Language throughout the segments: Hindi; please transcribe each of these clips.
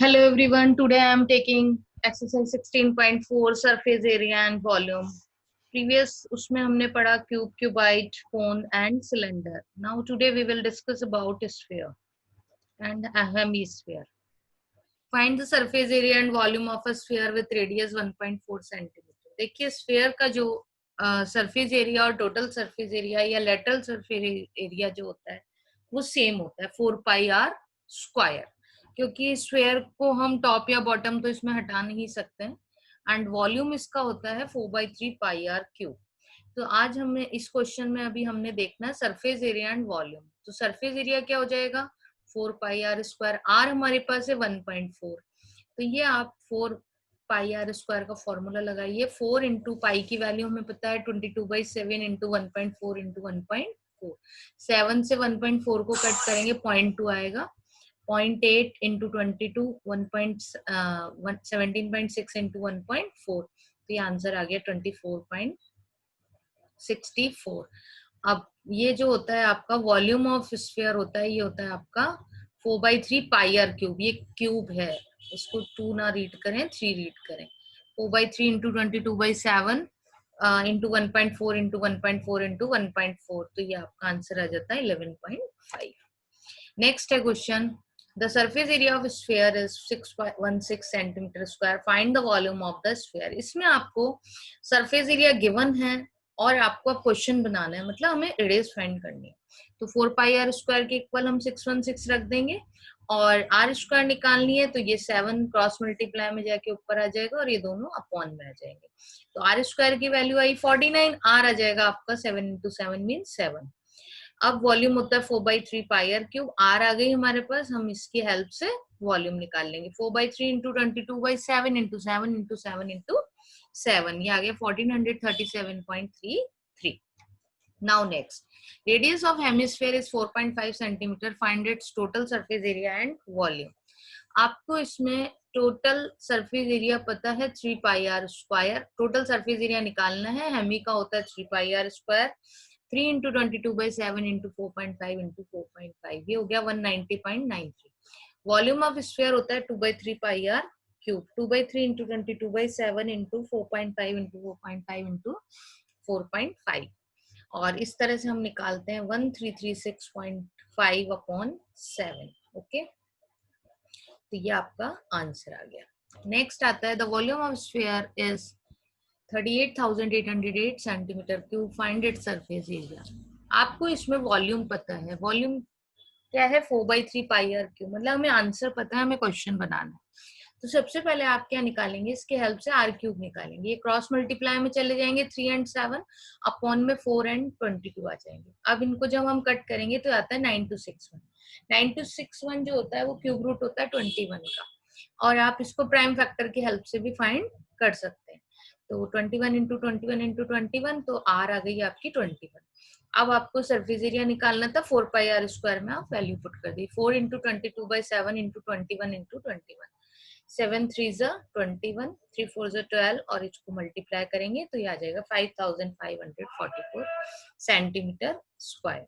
Hello everyone, today I am taking exercise 16.4 surface area and volume. Previous उसमें हमने पढ़ा cube, cuboid, cone and cylinder. Now today we will discuss about sphere and a hemisphere. Find the surface area and volume of a sphere with radius 1.4 centimeter. देखिए sphere का जो surface area और total surface area या lateral surface area जो होता है वो same होता है 4 pi r square, क्योंकि स्फेयर को हम टॉप या बॉटम तो इसमें हटा नहीं सकते हैं एंड वॉल्यूम इसका होता है 4/3 पाई आर क्यूब. तो आज हमने इस क्वेश्चन में अभी हमने देखना है सरफेस एरिया एंड वॉल्यूम. तो सरफेस एरिया क्या हो जाएगा 4 पाई आर स्क्वायर, आर हमारे पास है 1.4. तो ये आप 4 पाई आर स्क्वायर का फॉर्मूला लगाइए. 4 इंटू पाई की वैल्यू हमें पता है 22/7 इंटू 1.4 इंटू 1.4. 7 से 1.4 को कट करेंगे 0.2 आएगा. 0.8 into 22 17.6 into 1.4. तो ये आंसर आ गया 24.64. अब ये जो होता है आपका वॉल्यूम ऑफ स्फीयर होता है, ये होता है आपका 4/3 पाई आर क्यूब. ये क्यूब है, इसको 2 ना रीड करें 3 रीड करें. 4/3 इंटू 22/7 इंटू 1.4 इंटू 1.4 इंटू 1.4. तो ये आपका आंसर आ जाता है 11.5. नेक्स्ट है question. The surface area of sphere is 6.16 centimeter square. Find the volume of the sphere. इसमें आपको surface area given है और आपको अब क्वेश्चन बनाना है, मतलब हमें रेडियस फाइंड करनी है. तो 4 पाई आर स्क्वायर के इक्वल हम 616 रख देंगे और आर स्क्वायर निकालनी है तो ये 7 क्रॉस मल्टीप्लाई में जाके ऊपर आ जाएगा और ये दोनों अपॉन में आ जाएंगे. तो आर स्क्वायर की वैल्यू आई 49, आर आ जाएगा आपका 7 इंटू 7 मीन 7. अब वॉल्यूम होता है 4/3 पाई आर क्यूब. आर आ गई हमारे पास, हम इसकी हेल्प से वॉल्यूम निकाल लेंगे. 4/3 इंटू 22/7 इंटू 7 इंटू 7 इंटू 7, ये आ गया 1437.33. Now next, radius of hemisphere is 4.5 centimetre. Find its total surface area and volume. आपको इसमें टोटल सरफेस एरिया पता है 3 pi are square. Total surface area निकालना है. हेमी का होता है 3 pi are square. 3 into 22/7 into 4.5 into 4.5, ये हो गया 190.93. वॉल्यूम ऑफ स्फीयर होता है 2/3 pi r cube. 2/3 into 22/7 into 4.5 into 4.5 into 4.5. और इस तरह से हम निकालते हैं 1336.5 अपॉन 7. ओके, तो ये आपका आंसर आ गया. नेक्स्ट आता है the volume of sphere is 38,808 centimetre cube. Find it surface area. आपको इसमें वॉल्यूम पता है. वॉल्यूम क्या है 4/3 पाई आर क्यूब. मतलब हमें आंसर पता है, हमें क्वेश्चन बनाना है. तो सबसे पहले आप क्या निकालेंगे, इसके हेल्प से आर क्यूब निकालेंगे. ये क्रॉस मल्टीप्लाई में चले जाएंगे 3 एंड 7 अपॉन में 4 एंड 22 आ जाएंगे. अब इनको जब हम कट करेंगे तो आता है 9261. 9261 जो होता है वो क्यूब रूट होता है 21 का, और आप इसको प्राइम फैक्टर की हेल्प से भी फाइंड कर सकते हैं. तो 21 इंटू 21 इंटू 21, तो आर आ गई आपकी 21. अब आपको सरफेस एरिया निकालना था 4 पाई आर स्क्वायर में आप वैल्यू पुट कर दी. 4 इंटू 22/7 इंटू 21 इंटू 21. 7 3 21, 3 4 12 और इसको मल्टीप्लाई करेंगे तो ये आ जाएगा 5544 centimetre square.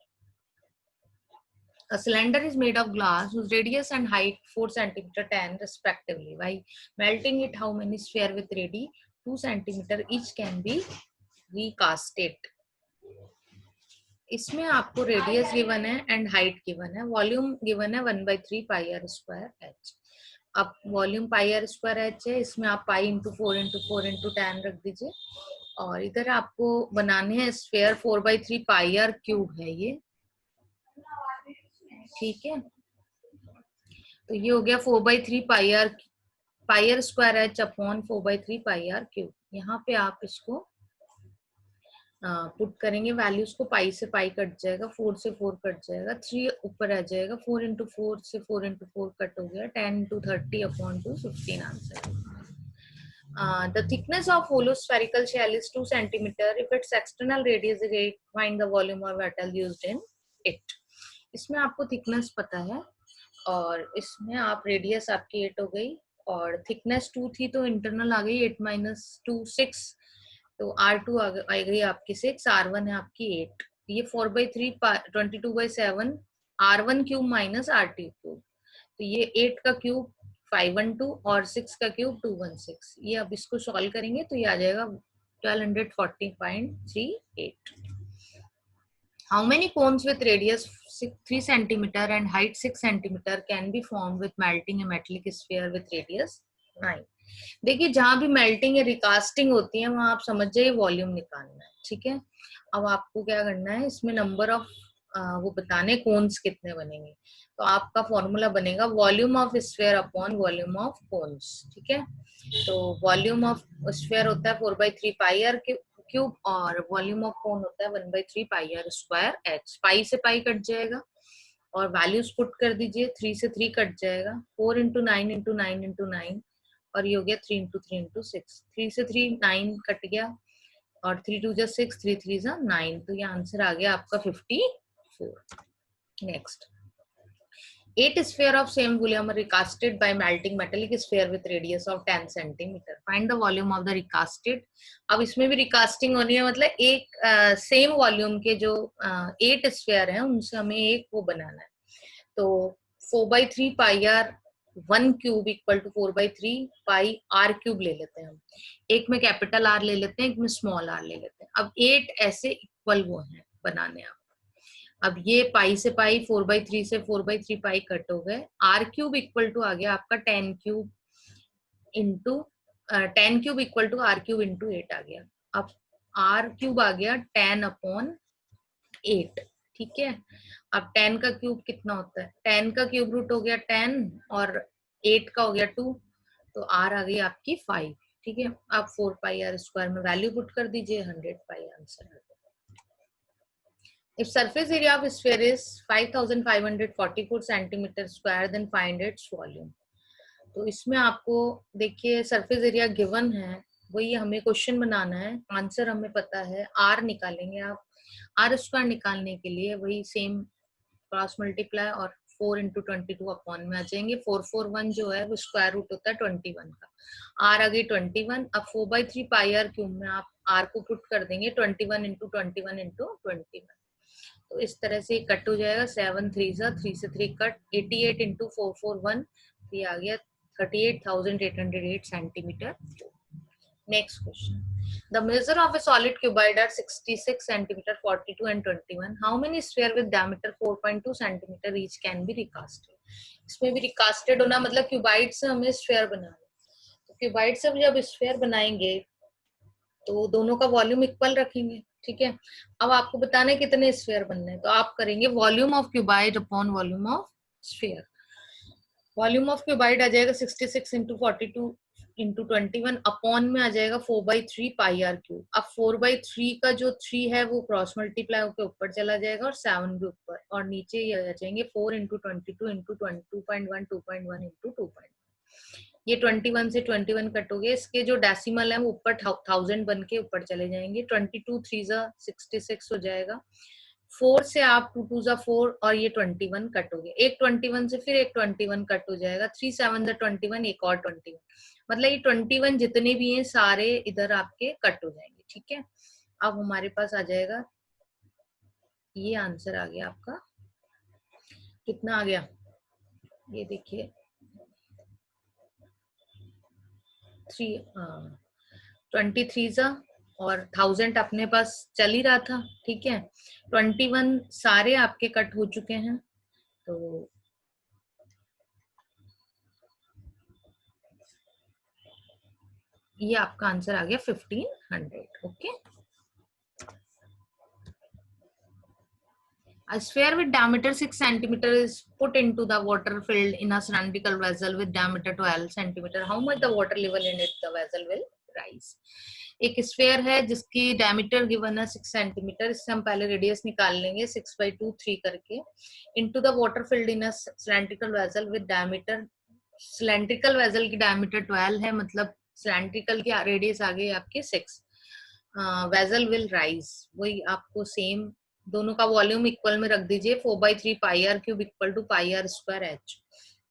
A cylinder is made of glass whose radius and height 4 centimeter 10 respectively. By melting it, how many sphere with radius 2 centimeter each can be recasted? इसमें आपको रेडियस गिवन है एंड हाइट गिवन है. वॉल्यूम गिवन है 1/3 पाई आर स्क्वायर एच. अब volume pi are square H है, इसमें आप पाई इंटू 4 इंटू 4 इंटू 10 रख दीजिए. और इधर आपको बनाने हैं स्फीयर 4/3 पाई आर क्यूब है ये, ठीक है. तो ये हो गया 4/3 pi are square h upon 4/3 pi r cube. यहाँ पे आप इसको पुट करेंगे वैल्यूज को. पाई से पाई कट जाएगा, 4 से 4 कट जाएगा, 3 ऊपर आ जाएगा, 4 इंटू 4 से 4 इंटू 4 कट हो गया, 10 into 30 upon 2 15 answer. The thickness of hollow spherical shell is 2 centimeter. If its external radius is 8, find the volume of metal used in it. इसमें आपको थिकनेस पता है और इसमें आप रेडियस आपकी 8 हो गई और थिकनेस 2 थी तो इंटरनल आ गई 8 - 2 6. तो R2 आ गई आपकी 6, R1 है आपकी 8. ये 4/3 22/7 R1 cube minus R2 cube. तो ये 8 का क्यूब 512 और 6 का क्यूब 216। ये अब इसको सॉल्व करेंगे तो ये आ जाएगा 1240.38। How many cones with radius 3 centimeter and height 6 centimeter can be formed with melting a metallic sphere with radius 9? देखिए जहां भी मेल्टिंग या रिकास्टिंग होती है वहां आप समझ जाइए वॉल्यूम निकालना है, ठीक है। अब आपको क्या करना है, इसमें नंबर ऑफ वो बताने कोन्स कितने बनेंगे। तो आपका फॉर्मूला बनेगा volume of sphere upon volume of cones, ठीक है। तो वॉल्यूम ऑफ स्फीयर होता है 4/3 पाई आर क्यूब और वॉल्यूम ऑफ कोन होता है 1/3 पाई आर स्क्वायर एच। पाई से पाई कट जाएगा और वैल्यूज पुट कर दीजिए, 3 से 3 कट जाएगा, 4 इंटू 9 इंटू 9 इंटू 9 और ये हो गया 3 इंटू 3 इंटू 6। 3 से 3 9 कट गया और 3 2 जा 6, 3 3 जा 9। तो ये आंसर आ गया आपका 54। Next, 8 sphere of same volume are recasted by melting metallic sphere with radius of 10 centimeter. Find the volume of the recasted. अब इसमें भी रिकास्टिंग होनी है, मतलब एक सेम वॉल्यूम के जो 8 स्फेयर हैं उनसे हमें एक वो बनाना है। तो 4/3 pi r 1 cube equal to 4/3 pi r cube ले लेते हैं हम। एक में कैपिटल आर ले लेते हैं, एक में स्मॉल आर ले लेते हैं। अब 8 ऐसे इक्वल वो हैं बनाने आप। अब ये पाई से पाई 4/3 से 4/3 पाई कट हो गए। आर क्यूब इक्वल टू आ गया आपका 10 cube into 10 cube equal to R cube into 8 आ गया। अब आर क्यूब आ गया 10 अपॉन 8, ठीक है। अब 10 का क्यूब कितना होता है, 10 का क्यूब रूट हो गया 10 और 8 का हो गया 2, तो आर आ गई आपकी 5, ठीक है। आप 4 पाई आर स्क्वायर में वैल्यू पुट कर दीजिए, 100 पाई answer. If surface area of sphere is 5544 centimeter square, then find its volume. तो इसमें आपको देखिए सरफेस एरिया गिवन है, वही हमें क्वेश्चन बनाना है। आंसर हमें पता है, आर निकालेंगे आप। आर स्क्वायर निकालने के लिए वही सेम क्रॉस मल्टीप्लाई और 4 इंटू 22 अपॉन में आ जाएंगे। 441 जो है वो स्क्वायर रूट होता है 21 का। आर आ गई 21। अब 4/3 पाई आर क्यूब में आप आर को पुट कर देंगे 21 इंटू 21 इंटू 21। तो इस तरह से कट हो जाएगा, 7 3 जा 3 से 3 कट, 88 इंटू 441, ये आ गया 38,808 centimetre. Next question, the measure of a solid cuboid are 66 centimetre, 42 and 21। How many sphere with diameter 4.2 centimetre each can be recasted. इसमें भी रिकास्टेड होना मतलब क्यूबाइड से हमें स्फीयर बनाना। तो क्यूबाइड से जब स्फीयर बनाएंगे तो दोनों का वॉल्यूम इक्वल रखेंगे, ठीक है। अब आपको बताना है कितने स्फीयर बनने हैं, तो आप करेंगे volume of cuboid upon volume of sphere. Volume of cuboid आ जाएगा 66 इंटू 42 इंटू 21 अपॉन में आ जाएगा 4/3 पाई आर क्यूब। अब 4/3 का जो 3 है वो क्रॉस मल्टीप्लाई होकर ऊपर चला जाएगा और 7 भी ऊपर, और नीचे ये आ जाएंगे 4 इंटू 22 इंटू 2.1 2.1 इंटू 2.1। ये 21 से 21 कट हो गए, इसके जो डेसिमल है वो ऊपर 1000 बन के ऊपर चले जाएंगे। 22 3 जा 66 हो जाएगा। 4 से आप 2 2 जा 4 और ये 21 कट हो गए। एक 21 से फिर एक 21 कट हो जाएगा। 3 7 जा 21, एक और 21, मतलब ये 21 जितने भी हैं सारे इधर आपके कट हो जाएंगे, ठीक है। अब हमारे पास आ जाएगा, ये आंसर आ गया आपका, कितना आ गया ये देखिए 23 जा और 1000 अपने पास चल ही रहा था, ठीक है। 21 सारे आपके कट हो चुके हैं, तो ये आपका आंसर आ गया 1500। Okay, a sphere with diameter 6 centimeter is put into the water filled in a cylindrical vessel with diameter 12 centimeter. How much the water level in it the vessel will rise? एक स्फेयर है जिसकी डायमीटर गिवन है 6 सेंटीमीटर। इससे हम पहले रेडियस निकाल लेंगे 6/2 3 करके। Into the water filled in a cylindrical vessel with diameter, cylindrical vessel की डायमीटर 12 है, मतलब सिलेंड्रिकल की रेडियस आ गई आपके 6। वेसल विल राइज, वही आपको सेम दोनों का वॉल्यूम इक्वल में रख दीजिए। 4/3 pi r cube equal to pi are square h.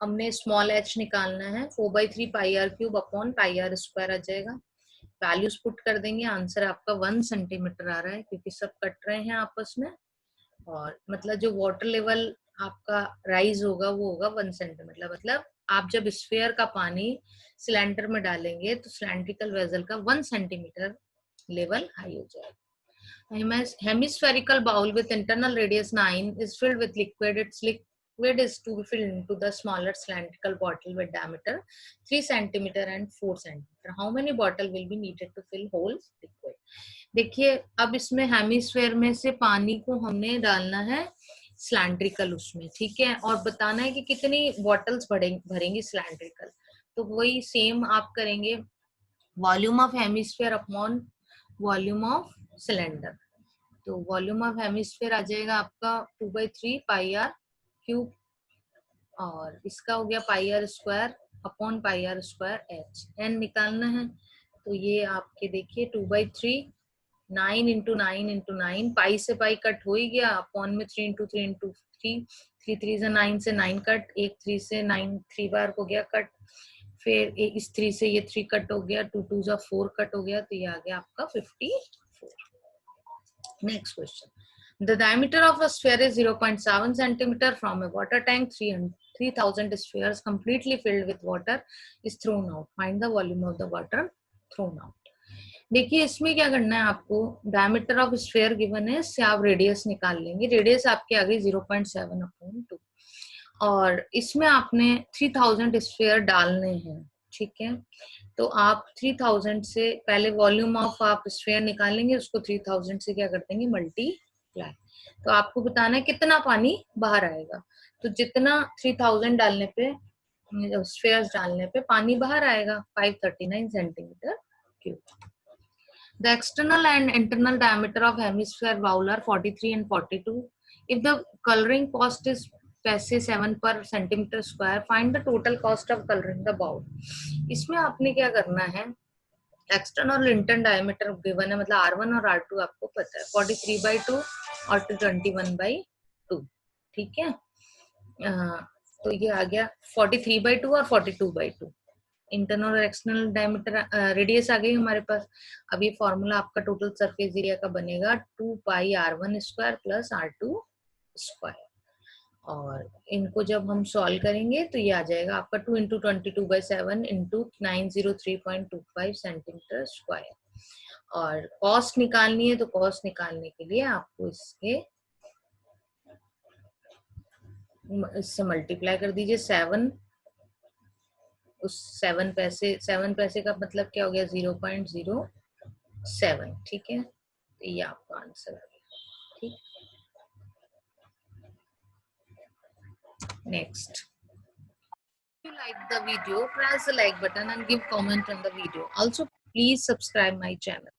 हमने स्मॉल एच निकालना है, 4/3 pi r cube upon pi are square आ जाएगा। वैल्यूज पुट कर देंगे, आंसर आपका 1 सेंटीमीटर आ रहा है क्योंकि सब कट रहे हैं आपस में, और मतलब जो वाटर लेवल आपका राइज होगा वो होगा 1 सेंटीमीटर, मतलब आप जब स्फीयर का पानी सिलेंडर में डालेंगे तो सिलेंड्रिकल वेसल का 1 सेंटीमीटर लेवल हाई हो जाएगा। Hemispherical bowl with internal radius 9 is filled with liquid. Its liquid is to be filled into the smaller cylindrical bottle with diameter 3 centimeter and 4 centimeter. How many bottle will be needed to fill whole liquid? देखिए अब इसमें हेमिस्फेयर में से पानी को हमने डालना है सिलेंड्रिकल उसमें, ठीक है, और बताना है कि कितनी बॉटल्स भरेंगी सिलेंड्रिकल। तो वही सेम आप करेंगे, volume of hemisphere upon volume of cylinder. तो वॉल्यूम ऑफ हेमिस्फेयर आ जाएगा आपका 2/3 पाई आर क्यूब, और इसका हो गया pi are square upon pi are square h. N निकालना है तो ये आपके देखिए 2/3 9 इंटू 9 इंटू 9, पाई से पाई कट हो ही गया, अपॉन में 3 इंटू 3 इंटू 3, 3 3 से 9 से 9 कट, एक 3 से 9 3 बार हो गया कट, फिर इस 3 से ये 3 कट हो गया, 2 2 जा 4 कट हो गया, तो ये आ गया आपका 54। Next question, the diameter of a sphere is 0.7 centimeter. From a water tank 3000 spheres completely filled with water is thrown out. Find the volume of the water thrown out. देखिए इसमें क्या करना है आपको, डायमीटर ऑफ स्फीयर गिवन है, इससे आप रेडियस निकाल लेंगे। रेडियस आपके आ गई 0.7/2, और इसमें आपने 3000 स्फीयर डालने हैं, ठीक है। तो आप 3000 से पहले वॉल्यूम ऑफ आप स्फीयर निकालेंगे, उसको 3000 से क्या कर देंगे, मल्टीप्लाई। तो आपको बताना है कितना पानी बाहर आएगा। तो जितना 3000 डालने पे, स्फीयर्स डालने पे पानी बाहर आएगा 539 centimetre cube. The external and internal diameter of hemisphere bowl are 43 and 42. If the coloring cost is पैसे 7 per centimeter square, find the total cost of coloring the bowl. इसमें आपने क्या करना है, एक्सटर्नल और इंटरनल डायमीटर गिवन है, मतलब R1 और R2 आपको पता है, 43/2 और 21/2, ठीक है। तो ये आ गया 43/2 और 42/2। इंटरनल और एक्सटर्नल डायमीटर रेडियस आ गई हमारे पास। अब ये फॉर्मूला आपका टोटल सरफेस एरिया का बनेगा 2 पाई R1 square plus R2 square, और इनको जब हम सॉल्व करेंगे तो ये आ जाएगा आपका 2 इंटू 22/7 इंटू 903.25 सेंटीमीटर स्क्वायर। और कॉस्ट निकालनी है, तो कॉस्ट निकालने के लिए आपको इससे मल्टीप्लाई कर दीजिए 7, उस 7 पैसे का मतलब क्या हो गया, 0.07, ठीक है। तो ये आपका आंसर आ गया, ठीक। Next, if you like the video, press the like button and give comment on the video. Also, please subscribe my channel.